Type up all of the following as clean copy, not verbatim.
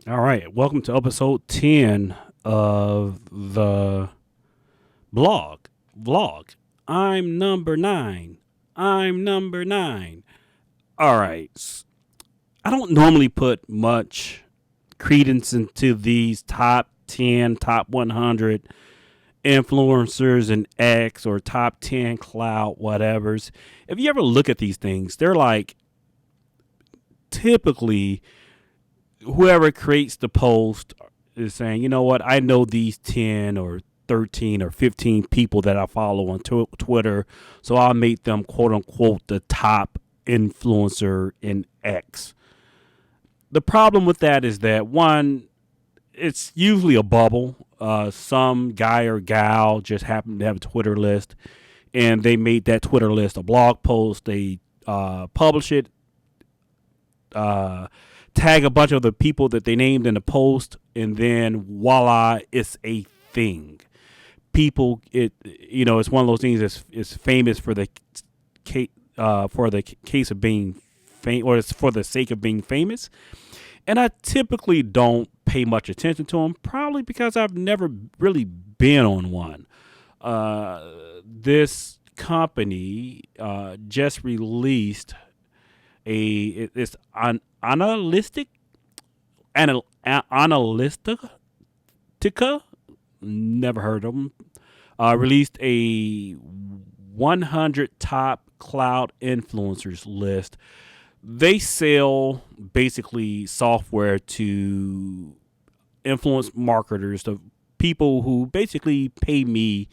All right, welcome to episode 10 of the blog vlog. I'm number 9. I'm number 9. All right. I don't normally put much credence into these top 10, top 100 influencers in X or top 10 cloud whatevers. If you ever look at these things, they're like typically whoever creates the post is saying, you know what, I know these 10 or 13 or 15 people that I follow on Twitter, so I'll make them quote unquote the top influencer in X. The problem with that is that one, it's usually a bubble. Some guy or gal just happened to have a Twitter list and they made that Twitter list a blog post. They publish it, uh, tag a bunch of the people that they named in the post, and then voila, it's a thing. People, it's one of those things that's is famous for the case of being or it's for the sake of being famous. And I typically don't pay much attention to them, probably because I've never really been on one. This company just released it's an Onalytica, never heard of them. Released a 100 top cloud influencers list. They sell basically software to influence marketers, to people who basically pay me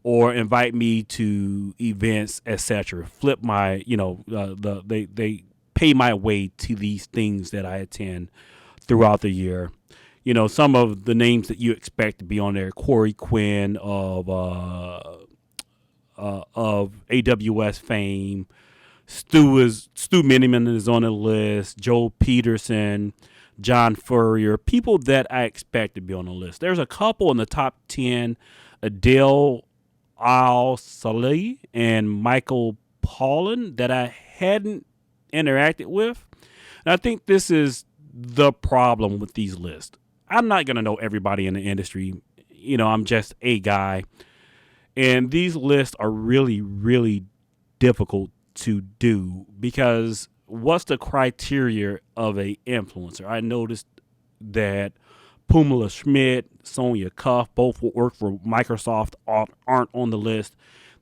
or invite me to events, etc. Flip my, they pay my way to these things that I attend throughout the year. Some of the names that you expect to be on there: Corey Quinn of AWS fame. Stu Miniman is on the list. Joe Peterson, John Furrier, people that I expect to be on the list. There's a couple in the top 10: Adele Al Saleh and Michael Pollan, that I hadn't interacted with. And I think this is the problem with these lists. I'm not going to know everybody in the industry. I'm just a guy. And these lists are really, really difficult to do because what's the criteria of a influencer? I noticed that Pumela Schmidt, Sonia Cuff, both work for Microsoft, aren't on the list.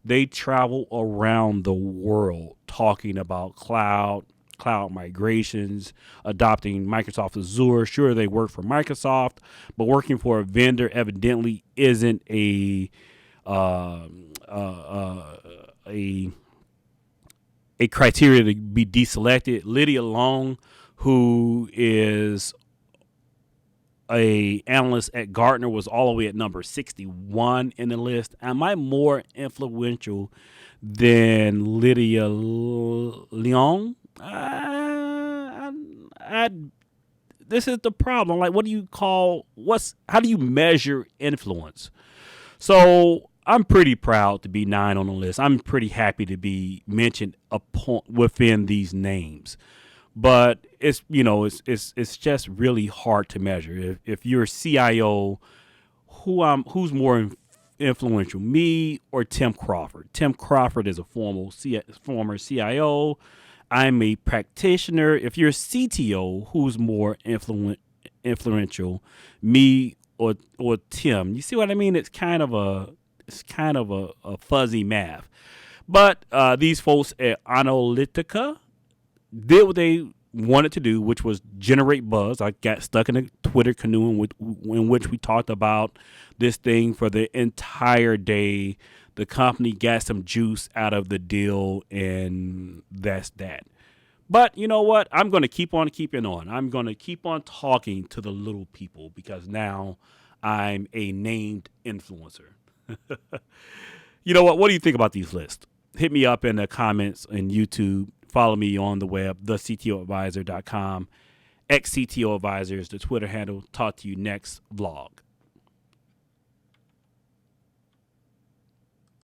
They travel around the world talking about cloud migrations, adopting Microsoft Azure. Sure, they work for Microsoft, but working for a vendor evidently isn't uh, a criteria to be deselected. Lydia Long, who is a analyst at Gartner, was all the way at number 61 in the list. Am I more influential than Lydia Leong? This is the problem. Like, how do you measure influence? So I'm pretty proud to be 9 on the list. I'm pretty happy to be mentioned within these names. But it's just really hard to measure. If you're a CIO, who's more influential, me or Tim Crawford? Tim Crawford is a former CIO. I'm a practitioner. If you're a CTO, who's more influential, me or Tim? You see what I mean? It's kind of a fuzzy math. But these folks at Onalytica did what they wanted to do, which was generate buzz. I got stuck in a Twitter canoe in which we talked about this thing for the entire day. The company got some juice out of the deal, and that's that. But you know what? I'm going to keep on keeping on. I'm going to keep on talking to the little people because now I'm a named influencer. You know what? What do you think about these lists? Hit me up in the comments on YouTube. Follow me on the web, thectoadvisor.com. XCTO Advisor is the Twitter handle. Talk to you next vlog.